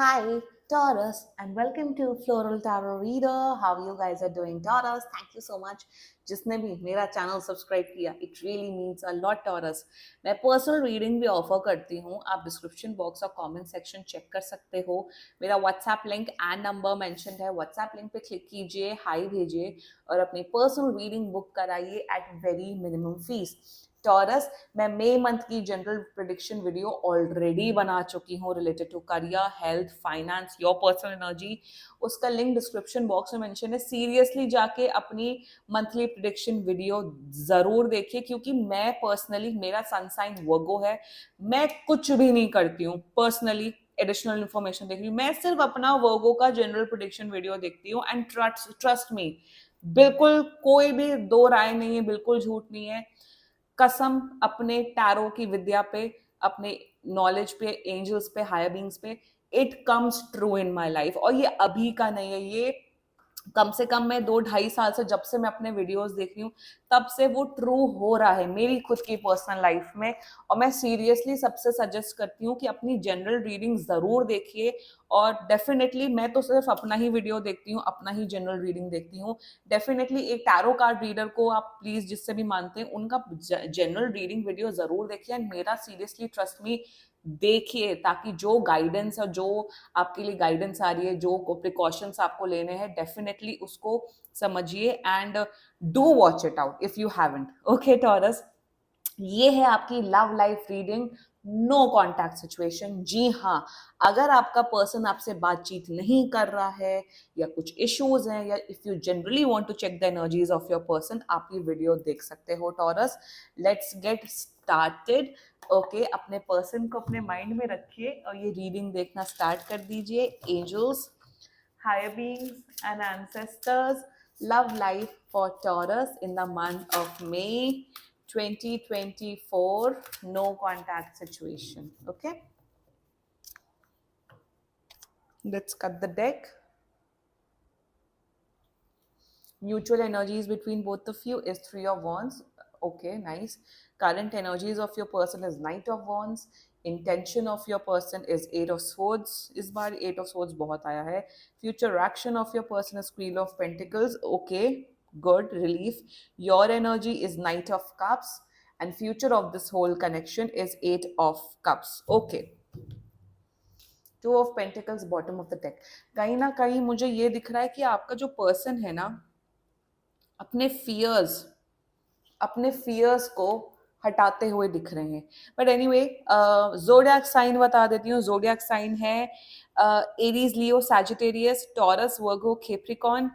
Hi, Taurus, and welcome to Floral Tarot Reader. How you guys are doing, Taurus? Thank you so much. जिसने भी मेरा channel subscribe किया, it really means a lot, Taurus. मैं personal reading भी offer करती हूँ। आप description box और कमेंट सेक्शन चेक कर सकते हो। मेरा WhatsApp link and number mention है। व्हाट्सएप लिंक पे क्लिक कीजिए, हाई भेजिए और अपनी पर्सनल रीडिंग बुक कराइए at very minimum fees. Taurus, मैं मई मंथ की जनरल प्रिडिक्शन वीडियो ऑलरेडी बना चुकी हूँ related to career, health, finance, your personal energy. उसका लिंक डिस्क्रिप्शन बॉक्स में मेंशन है। सीरियसली जाके अपनी मंथली प्रिडिक्शन वीडियो जरूर देखिए, क्योंकि मैं पर्सनली, मेरा सन साइन वर्गो है, मैं कुछ भी नहीं करती हूँ पर्सनली एडिशनल इन्फॉर्मेशन देख रही हूँ। मैं सिर्फ अपना वर्गो का जनरल प्रिडिक्शन वीडियो देखती हूँ एंड ट्रस्ट मी, बिल्कुल कोई भी दो राय नहीं है, बिल्कुल झूठ नहीं है। कसम अपने टैरो की विद्या पे, अपने नॉलेज पे, एंजल्स पे, हायर बींग्स पे, it comes true in my life. और ये अभी का नहीं है, ये कम से कम मैं 2-2.5 साल से, जब से मैं अपने वीडियोस देख रही हूँ, तब से वो ट्रू हो रहा है मेरी खुद की पर्सनल लाइफ में। और मैं सीरियसली सबसे सजेस्ट करती हूँ कि अपनी जनरल रीडिंग जरूर देखिए। और डेफिनेटली मैं तो सिर्फ अपना ही वीडियो देखती हूँ, अपना ही जनरल रीडिंग देखती हूँ। डेफिनेटली एक टैरो कार्ड रीडर को आप प्लीज, जिससे भी मानते हैं, उनका जनरल रीडिंग वीडियो जरूर देखिए। एंड मेरा सीरियसली ट्रस्ट मी देखिए, ताकि जो गाइडेंस और जो आपके लिए गाइडेंस आ रही है, जो प्रिकॉशंस आपको लेने हैं, डेफिनेटली उसको समझिए and do watch it out if you haven't. Okay Taurus, ये है आपकी love life reading. No contact situation. जी हाँ, अगर आपका पर्सन आपसे बातचीत नहीं कर रहा है या कुछ इश्यूज हैं, या if you generally want to check the energies of your person, आप ये वीडियो देख सकते हो। Taurus, let's get started. Okay, अपने पर्सन को अपने माइंड में रखिए और ये रीडिंग देखना स्टार्ट कर दीजिए। Angels, higher beings and ancestors, love life for Taurus in the month of May 2024, no contact situation. Okay, let's cut the deck. Mutual energies between both of you is Three of Wands. Okay, nice. Current energies of your person is Knight of Wands. Intention of your person is Eight of Swords. इस बार Eight of Swords बहुत आया है. Future action of your person is Queen of Pentacles. Okay, good, relief. Your energy is Knight of Cups. And future of this whole connection is Eight of Cups. Okay. Two of Pentacles, bottom of the deck. कहीं ना कहीं मुझे ये दिख रहा है कि आपका जो पर्सन है ना, अपने फियर्स को हटाते हुए दिख रहे हैं। बट एनीवे, जोडियाक साइन बता देती हूँ। जोडियाक साइन है Aries, Leo, Sagittarius, taurus, Virgo, Capricorn,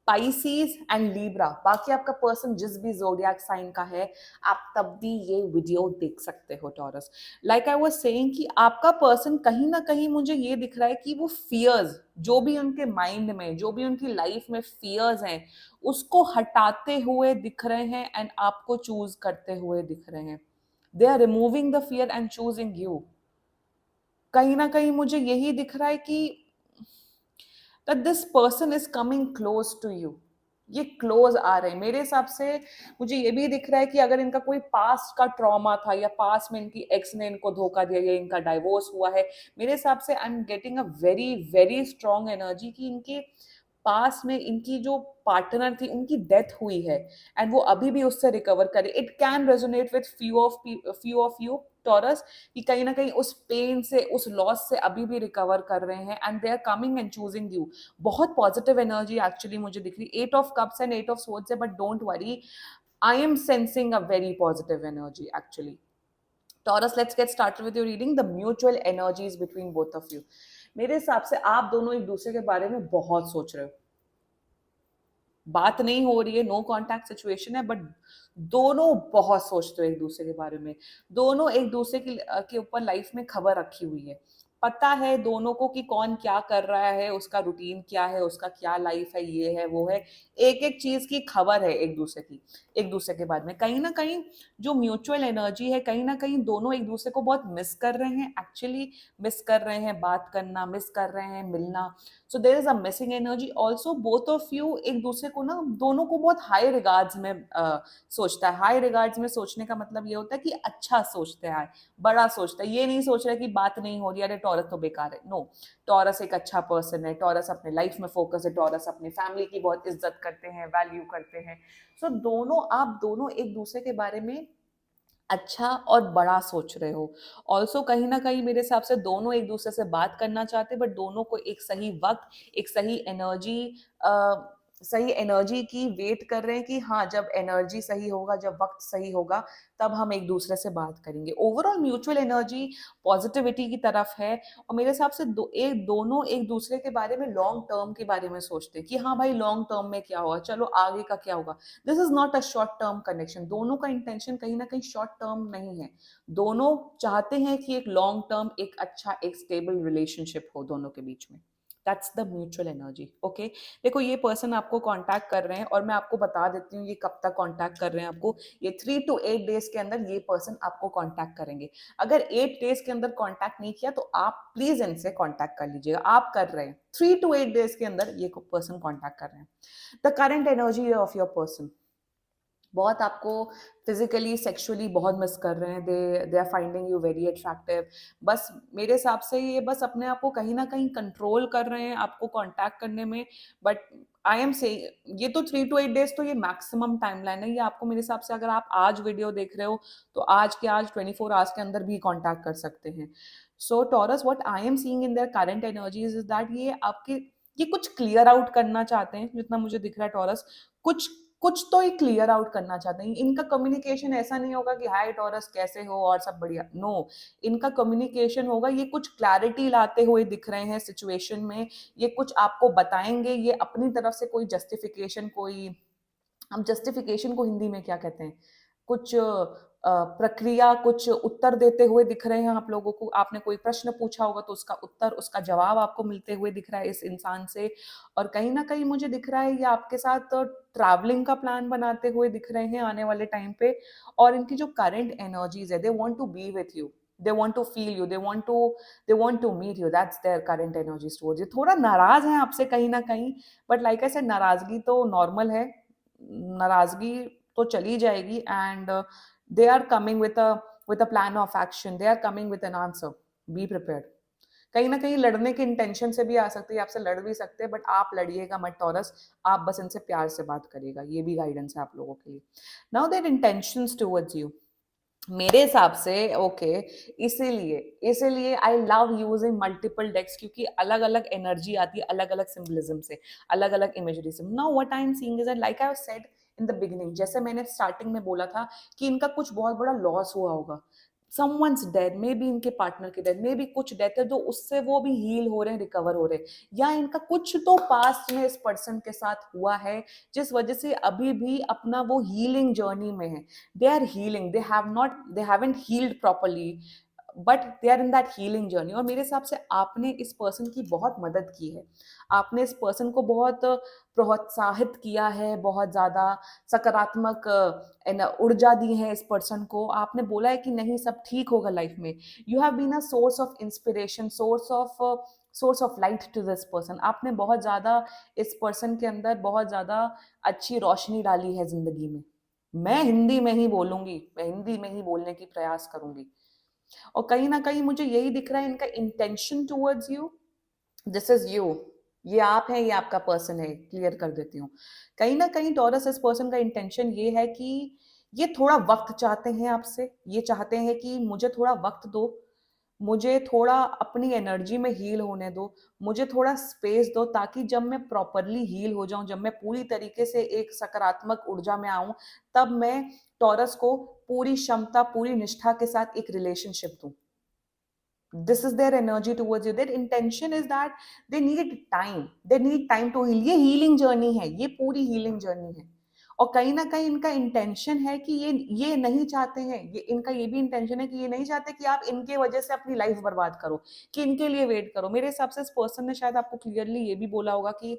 Pisces and Libra. बाकी आपका पर्सन जिस भी जोडियाक साइन का है, आप तब भी ये वीडियो देख सकते हो। Taurus, like I was saying कि आपका पर्सन कहीं ना कहीं, मुझे ये दिख रहा है कि वो फियर्स, जो भी उनके माइंड में, जो भी उनकी लाइफ में फियर्स हैं, उसको हटाते हुए दिख रहे हैं एंड आपको चूज करते हुए दिख रहे हैं। They are removing the fear and choosing you. कहीं ना कहीं मुझे यही दिख रहा है कि that this person is coming close to you. ये क्लोज आ रहे हैं मेरे हिसाब से। मुझे ये भी दिख रहा है कि अगर इनका कोई पास्ट का ट्रॉमा था, या पास्ट में इनकी एक्स ने इनको धोखा दिया, या इनका डाइवोर्स हुआ है, मेरे हिसाब से I am getting a very very strong energy कि इनके पास में इनकी जो पार्टनर थी, उनकी डेथ हुई है एंड वो अभी भी उससे रिकवर करे। It can resonate with few of you taurus, कि कहीं ना कहीं उस पेन से, उस लॉस से अभी भी रिकवर कर रहे हैं and they are coming and choosing you. बहुत पॉजिटिव एनर्जी एक्चुअली मुझे दिख रही, eight of cups and eight of swords है। But don't worry, I am sensing a very positive energy actually. Taurus, let's get started with your reading. The mutual energies between both of you. मेरे हिसाब से आप दोनों एक दूसरे के बारे में बहुत सोच रहे हो। बात नहीं हो रही है, नो कॉन्टैक्ट सिचुएशन है, बट दोनों बहुत सोचते हो एक दूसरे के बारे में। दोनों एक दूसरे के ऊपर लाइफ में खबर रखी हुई है। पता है दोनों को कि कौन क्या कर रहा है, उसका रूटीन क्या है, उसका क्या लाइफ है, ये है वो है। एक एक चीज की खबर है एक दूसरे की, एक दूसरे के बारे में। कहीं ना कहीं जो म्यूचुअल एनर्जी है, कहीं ना कहीं दोनों एक दूसरे को बहुत मिस कर रहे हैं एक्चुअली। मिस कर रहे हैं बात करना, मिस कर रहे हैं मिलना। So there is a missing energy also. Both of you एक दूसरे को ना, दोनों को बहुत हाई रिगार्ड्स में सोचता है। हाई रिगार्ड्स में सोचने का मतलब ये होता है कि अच्छा सोचते हैं, बड़ा सोचता है। ये नहीं सोच रहा है कि बात नहीं हो रही है, अरे टॉरस तो बेकार है, नो, टॉरस एक अच्छा पर्सन है, टॉरस अपने लाइफ में फोकस है, टॉरस अपनी फैमिली की बहुत इज्जत करते हैं, वैल्यू करते हैं। सो आप दोनों एक दूसरे के बारे में अच्छा और बड़ा सोच रहे हो। ऑल्सो कहीं ना कहीं मेरे हिसाब से दोनों एक दूसरे से बात करना चाहते हैं, बट दोनों को एक सही वक्त, एक सही एनर्जी की वेट कर रहे हैं कि हाँ, जब एनर्जी सही होगा, जब वक्त सही होगा, तब हम एक दूसरे से बात करेंगे। ओवरऑल म्यूचुअल एनर्जी पॉजिटिविटी की तरफ है। और मेरे हिसाब से दोनों एक दूसरे के बारे में लॉन्ग टर्म के बारे में सोचते हैं कि हाँ भाई, लॉन्ग टर्म में क्या होगा, चलो आगे का क्या होगा। This is not a short term connection. दोनों का इंटेंशन कहीं ना कहीं शॉर्ट टर्म नहीं है। दोनों चाहते हैं कि एक लॉन्ग टर्म, एक अच्छा, एक स्टेबल रिलेशनशिप हो दोनों के बीच में। That's the mutual energy. Okay, देखो ये पर्सन आपको कांटेक्ट कर रहे हैं, और मैं आपको बता देती हूँ ये कब तक कांटेक्ट कर रहे हैं आपको। ये 3 to 8 डेज के अंदर ये पर्सन आपको कांटेक्ट करेंगे। अगर 8 डेज के अंदर कांटेक्ट नहीं किया तो आप प्लीज इनसे कांटेक्ट कर लीजिएगा। आप कर रहे हैं, 3 to 8 डेज के अंदर ये पर्सन कांटेक्ट कर रहे हैं। The current energy of your person, बहुत आपको फिजिकली सेक्सुअली बहुत मिस कर रहे हैं। They are finding you very attractive. बस मेरे हिसाब से ये बस अपने आप को कहीं ना कहीं कंट्रोल कर रहे हैं आपको कांटेक्ट करने में। बट आई एम से ये तो 3 to 8 डेज तो ये मैक्सिमम टाइमलाइन है। ये आपको मेरे हिसाब से, अगर आप आज वीडियो देख रहे हो तो आज के आज 24 आवर्स के अंदर भी कांटेक्ट कर सकते हैं। So Taurus, what I am seeing in their current energies is that ये कुछ क्लियर आउट करना चाहते हैं, जितना मुझे दिख रहा है टॉरस। कुछ कुछ तो ये क्लियर आउट करना चाहते हैं। इनका कम्युनिकेशन ऐसा नहीं होगा कि हाय टॉरस कैसे हो और सब बढ़िया, नो। इनका कम्युनिकेशन होगा, ये कुछ क्लैरिटी लाते हुए दिख रहे हैं सिचुएशन में। ये कुछ आपको बताएंगे, ये अपनी तरफ से कोई जस्टिफिकेशन, हम जस्टिफिकेशन को हिंदी में क्या कहते हैं, कुछ प्रक्रिया, कुछ उत्तर देते हुए दिख रहे हैं आप लोगों को। आपने कोई प्रश्न पूछा होगा तो उसका उत्तर, उसका जवाब आपको मिलते हुए दिख रहा है इस इंसान से। और कहीं ना कहीं मुझे दिख रहा है ये आपके साथ ट्रैवलिंग का प्लान बनाते हुए दिख रहे हैं आने वाले टाइम पे। और इनकी जो करंट एनर्जीज है, they want to be with you, they want to feel you, they want to meet you. That's their current energies towards you. थोड़ा नाराज हैं आपसे कहीं ना कहीं, बट लाइक आई सेड, नाराजगी तो नॉर्मल है, नाराजगी तो चली जाएगी। And they are coming with a plan of action, they are coming with an answer, be prepared। कहीं ना कहीं लड़ने के इंटेंशन से भी आ सकती है, आपसे लड़ भी सकते हैं, बट आप लड़िएगा मत टॉरस। आप बस इनसे प्यार से बात करिएगा, ये भी गाइडेंस है आप लोगों के लिए। Now their intentions towards you, मेरे हिसाब से ओके, इसीलिए इसीलिए I love using multiple decks, क्योंकि अलग अलग एनर्जी आती है अलग अलग सिंबलिज्म से, अलग अलग इमेजरी से। Now what I am seeing is that, like I have said in the beginning, जैसे मैंने स्टार्टिंग में बोला था कि इनका कुछ बहुत बड़ा लॉस हुआ होगा। समवंस डेथ, मे बी इनके पार्टनर की डेथ, मे बी कुछ डेथ है तो उससे वो भी हील हो रहे हैं, रिकवर हो रहे हैं, या इनका कुछ तो पास्ट में इस पर्सन के साथ हुआ है जिस वजह से अभी भी अपना वो हीलिंग जर्नी में है। They are healing, they haven't healed properly, but they are in that healing journey. और मेरे हिसाब से आपने इस पर्सन की बहुत मदद की है, आपने इस पर्सन को बहुत प्रोत्साहित किया है, बहुत ज्यादा सकारात्मक ऊर्जा दी है इस पर्सन को। आपने बोला है कि नहीं, सब ठीक होगा लाइफ में। You have been a source of inspiration, source of light to this person. आपने बहुत ज्यादा इस पर्सन के अंदर बहुत ज्यादा अच्छी रोशनी डाली है जिंदगी में। मैं हिंदी में ही बोलूंगी, मैं हिंदी में ही बोलने की प्रयास करूंगी। और कहीं ना कहीं मुझे यही दिख रहा है इनका intention towards you, this is you. ये आप हैं, ये आपका पर्सन है, क्लियर कर देती हूँ। कहीं ना कहीं टॉरस, इस पर्सन का इंटेंशन ये है कि ये थोड़ा वक्त चाहते हैं आपसे। ये चाहते हैं कि मुझे थोड़ा वक्त दो, मुझे थोड़ा अपनी एनर्जी में हील होने दो, मुझे थोड़ा स्पेस दो, ताकि जब मैं प्रॉपरली हील हो जाऊं, जब मैं पूरी तरीके से एक सकारात्मक ऊर्जा में आऊं, तब मैं टॉरस को पूरी क्षमता, पूरी निष्ठा के साथ एक रिलेशनशिप दूं। This is their energy towards you, their intention is that they need time to heal. ये हीलिंग जर्नी है, ये पूरी हीलिंग जर्नी है। और कहीं ना कहीं इनका इंटेंशन है कि ये नहीं चाहते हैं, ये इनका ये भी इंटेंशन है कि ये नहीं चाहते कि आप इनके वजह से अपनी लाइफ बर्बाद करो, कि इनके लिए वेट करो। मेरे हिसाब से इस पर्सन ने शायद आपको क्लियरली ये भी बोला होगा कि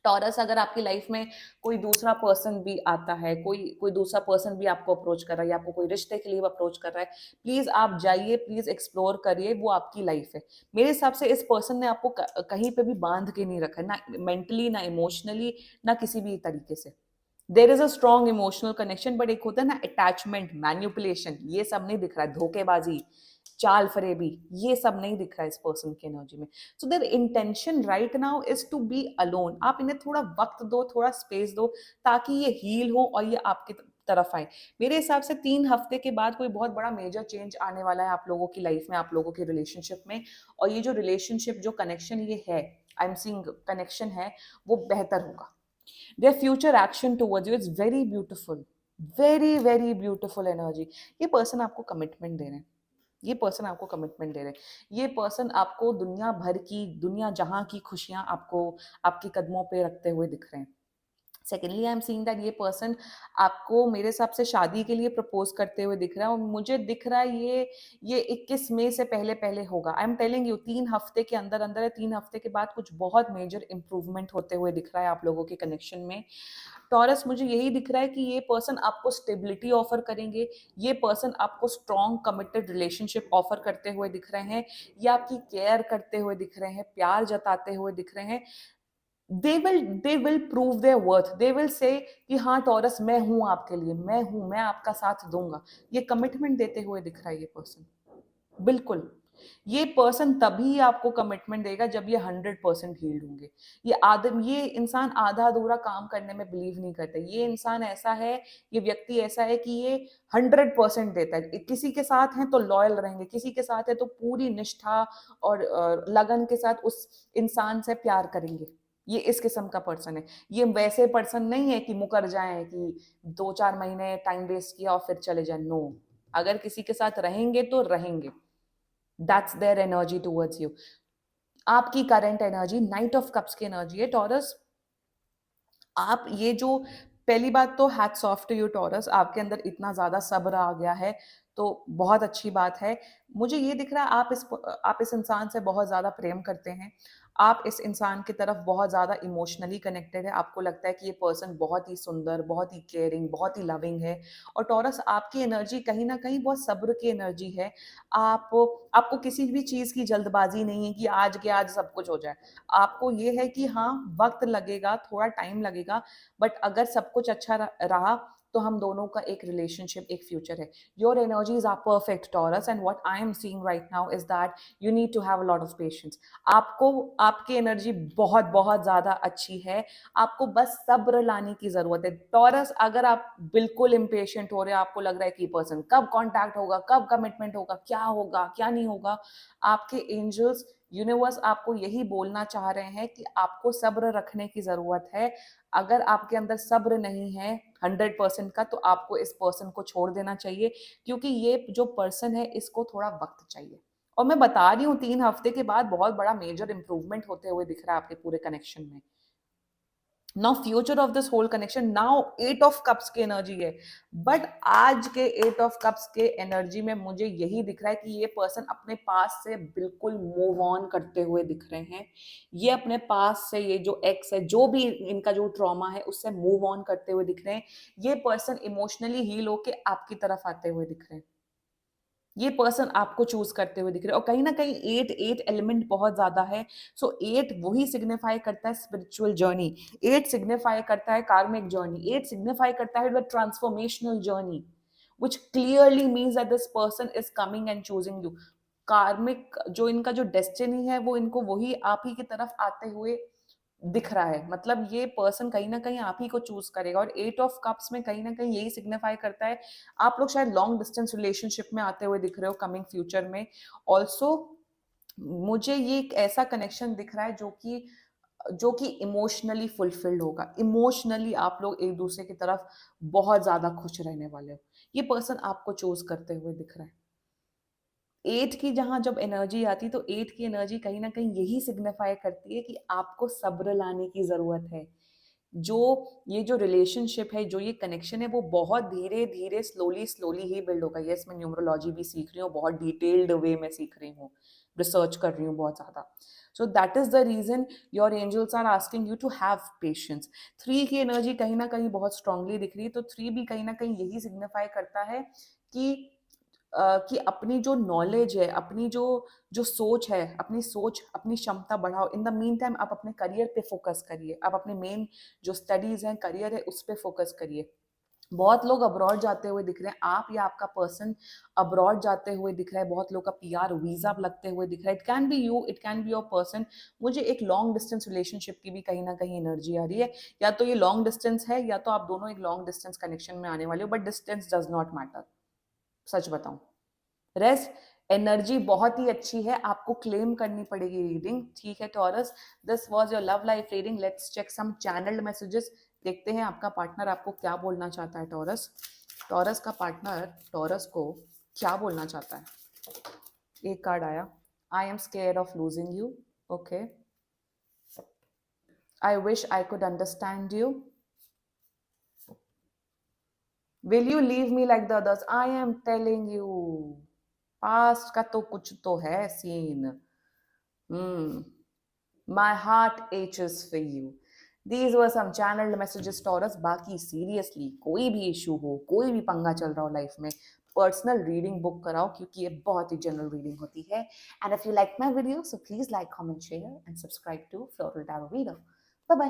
टॉरस, अगर आपकी लाइफ में कोई दूसरा पर्सन भी आता है, कोई कोई दूसरा पर्सन भी आपको अप्रोच कर रहा है, या आपको कोई रिश्ते के लिए अप्रोच कर रहा है, प्लीज आप जाइए, प्लीज एक्सप्लोर करिए, वो आपकी लाइफ है। मेरे हिसाब से इस पर्सन ने आपको कहीं पे भी बांध के नहीं रखा है, ना मेंटली, ना इमोशनली, ना किसी भी तरीके से। There is a strong emotional connection, but एक होता है ना अटैचमेंट, मैन्युपुलेशन, ये सब नहीं दिख रहा है, धोखेबाजी, चाल फरेबी, ये सब नहीं दिख रहा है इस पर्सन की एनर्जी में. So their intention right now is to be alone. आप इन्हें थोड़ा वक्त दो, थोड़ा स्पेस दो, ताकि ये हील हो और ये आपकी तरफ आए. मेरे हिसाब से 3 हफ्ते के बाद कोई बहुत बड़ा मेजर चेंज आने वाला है आप लोगों की लाइफ में, आप लोगों के रिलेशनशिप में. और ये जो रिलेशनशिप, जो कनेक्शन ये है, आई एम सीइंग कनेक्शन है, वो बेहतर होगा. their future action towards you is very beautiful, very very beautiful energy. ये पर्सन आपको कमिटमेंट दे रहे हैं, ये पर्सन आपको कमिटमेंट दे रहे हैं, ये पर्सन आपको दुनिया भर की, दुनिया जहां की खुशियां आपको आपके कदमों पे रखते हुए दिख रहे हैं. Secondly I am seeing that ये पर्सन आपको मेरे हिसाब से शादी के लिए प्रपोज करते हुए दिख रहा है, और मुझे दिख रहा है ये 21 मई से पहले पहले होगा. आई एम टेलिंग यू, 3 हफ्ते के अंदर अंदर है, 3 हफ्ते के बाद कुछ बहुत मेजर इंप्रूवमेंट होते हुए दिख रहा है आप लोगों के कनेक्शन में. टॉरस, मुझे यही दिख रहा है कि ये पर्सन आपको स्टेबिलिटी ऑफर करेंगे, ये पर्सन आपको स्ट्रॉन्ग कमिटेड रिलेशनशिप ऑफर करते हुए दिख रहे हैं, ये आपकी केयर करते हुए दिख रहे हैं, प्यार जताते हुए दिख रहे हैं. They will prove there worth. They will say कि हाँ टॉरस, मैं हूं आपके लिए, मैं हूं, मैं आपका साथ दूंगा. ये कमिटमेंट देते हुए दिख रहा है ये पर्सन. बिल्कुल. ये पर्सन तभी आपको कमिटमेंट देगा जब ये 100% हील्ड होंगे. ये इंसान आधा अधूरा काम करने में बिलीव नहीं करते. ये इंसान ऐसा है, ये व्यक्ति ऐसा है कि ये 100% देता है. किसी के साथ है तो लॉयल रहेंगे, किसी के साथ है तो पूरी निष्ठा और लगन के साथ उस इंसान से प्यार करेंगे. ये इस किस्म का पर्सन है. ये वैसे पर्सन नहीं है कि मुकर जाए, कि 2-4 महीने टाइम वेस्ट किया और फिर चले जाए. नो, अगर किसी के साथ रहेंगे तो रहेंगे. That's their energy towards you. आपकी current energy knight of cups की एनर्जी है टॉरस. आप ये जो, पहली बात तो hats off to you Taurus, आपके अंदर इतना ज्यादा सब्र आ गया है, तो बहुत अच्छी बात है. मुझे ये दिख रहा है आप इस इंसान से बहुत ज्यादा प्रेम करते हैं. आप इस इंसान की तरफ बहुत ज्यादा इमोशनली कनेक्टेड है. आपको लगता है कि ये पर्सन बहुत ही सुंदर, बहुत ही केयरिंग, बहुत ही लविंग है. और टॉरस, आपकी एनर्जी कहीं ना कहीं बहुत सब्र की एनर्जी है. आप आपको किसी भी चीज की जल्दबाजी नहीं है कि आज के आज सब कुछ हो जाए. आपको ये है कि हाँ, वक्त लगेगा, थोड़ा टाइम लगेगा, बट अगर सब कुछ अच्छा रहा तो हम दोनों का एक रिलेशनशिप, एक फ्यूचर है. Your energies are perfect Taurus, and what I am seeing right now is that you need to have a lot of patience. आपको, आपकी एनर्जी बहुत बहुत ज्यादा अच्छी है. आपको बस सब्र लाने की जरूरत है टॉरस. अगर आप बिल्कुल इम्पेशेंट हो रहे हैं, आपको लग रहा है कि पर्सन कब कॉन्टैक्ट होगा, कब कमिटमेंट होगा, क्या होगा क्या नहीं होगा, आपके एंजल्स, यूनिवर्स आपको यही बोलना चाह रहे हैं कि आपको सब्र रखने की जरूरत है. अगर आपके अंदर सब्र नहीं है 100% का, तो आपको इस पर्सन को छोड़ देना चाहिए, क्योंकि ये जो पर्सन है इसको थोड़ा वक्त चाहिए. और मैं बता रही हूँ, 3 हफ्ते के बाद बहुत बड़ा मेजर इंप्रूवमेंट होते हुए दिख रहा है आपके पूरे कनेक्शन में. Now future of this whole connection, now 8 of cups की एनर्जी है. बट आज के 8 ऑफ कप्स के एनर्जी में मुझे यही दिख रहा है कि ये पर्सन अपने पास से बिल्कुल मूव ऑन करते हुए दिख रहे हैं. ये अपने पास से, ये जो एक्स है, जो भी इनका जो ट्रॉमा है, उससे मूव ऑन करते हुए दिख रहे हैं. ये पर्सन इमोशनली हील होके आपकी तरफ आते हुए दिख रहे हैं. ये पर्सन आपको चूज करते हुए दिख रहे हैं. और कहीं ना कहीं एट एट एलिमेंट बहुत ज्यादा है. सो एट वही सिग्निफाई करता है स्पिरिचुअल जर्नी. एट सिग्निफाई करता है कार्मिक जर्नी. एट सिग्निफाई करता है the transformational journey, which clearly means that this person is coming and choosing you. कार्मिक जो इनका जो डेस्टिनी है, वो इनको वही आप ही की तरफ आते हुए दिख रहा है. मतलब ये पर्सन कहीं ना कहीं आप ही को चूज करेगा. और 8 ऑफ कप्स में कहीं ना कहीं यही सिग्निफाई करता है, आप लोग शायद लॉन्ग डिस्टेंस रिलेशनशिप में आते हुए दिख रहे हो कमिंग फ्यूचर में. ऑल्सो मुझे ये एक ऐसा कनेक्शन दिख रहा है जो कि इमोशनली फुलफिल्ड होगा. इमोशनली आप लोग एक दूसरे की तरफ बहुत ज्यादा खुश रहने वाले हो. ये पर्सन आपको चूज करते हुए दिख रहा है. 8 की जहां जब एनर्जी आती, तो 8 की एनर्जी कहीं ना कहीं यही सिग्निफाई करती है कि आपको सब्र लाने की जरूरत है. जो ये जो रिलेशनशिप है, जो ये कनेक्शन है, वो बहुत धीरे धीरे स्लोली स्लोली ही बिल्ड होगा. यस, मैं न्यूमरोलॉजी भी सीख रही हूँ, बहुत डिटेल्ड वे में सीख रही हूँ, रिसर्च कर रही हूँ बहुत ज्यादा. So that is the reason your angels are asking you to have patience. 3 की एनर्जी कहीं ना कहीं बहुत स्ट्रांगली दिख रही है. तो 3 भी कहीं ना कहीं यही सिग्निफाई करता है कि कि अपनी जो नॉलेज है, अपनी जो जो सोच है, अपनी सोच, अपनी क्षमता बढ़ाओ. इन द मीन टाइम आप अपने करियर पे फोकस करिए. आप अपने मेन जो स्टडीज हैं, करियर है, उस पर फोकस करिए. बहुत लोग अब्रॉड जाते हुए दिख रहे हैं, आप या आपका पर्सन अब्रॉड जाते हुए दिख रहा है, बहुत लोग का पीआर वीजा लगते हुए दिख रहा है। It can be you, it can be your person. मुझे एक लॉन्ग डिस्टेंस रिलेशनशिप की भी कहीं ना कहीं एनर्जी आ रही है, या तो ये लॉन्ग डिस्टेंस है या तो आप दोनों एक लॉन्ग डिस्टेंस कनेक्शन में आने वाले हो, but distance does not matter, सच बताऊं। रेस्ट, एनर्जी बहुत ही अच्छी है, आपको क्लेम करनी पड़ेगी रीडिंग, ठीक है Taurus. This was your love life reading. Let's check some channelled messages. देखते हैं आपका पार्टनर आपको क्या बोलना चाहता है टॉरस। टॉरस का पार्टनर टॉरस को क्या बोलना चाहता है। एक कार्ड आया, I am scared of losing you. Okay, I wish I could understand you. Will you leave me like the others. I am telling you, past का तो कुछ तो है scene. My heart aches for you. These were some channeled messages, Taurus. बाकी seriously कोई भी issue हो, कोई भी पंगा चल रहा हो लाइफ में, पर्सनल रीडिंग बुक कराओ, क्योंकि ये बहुत ही जनरल रीडिंग होती है। And if you like my video, so please like, comment, share and subscribe to floral tarot reader. Bye bye.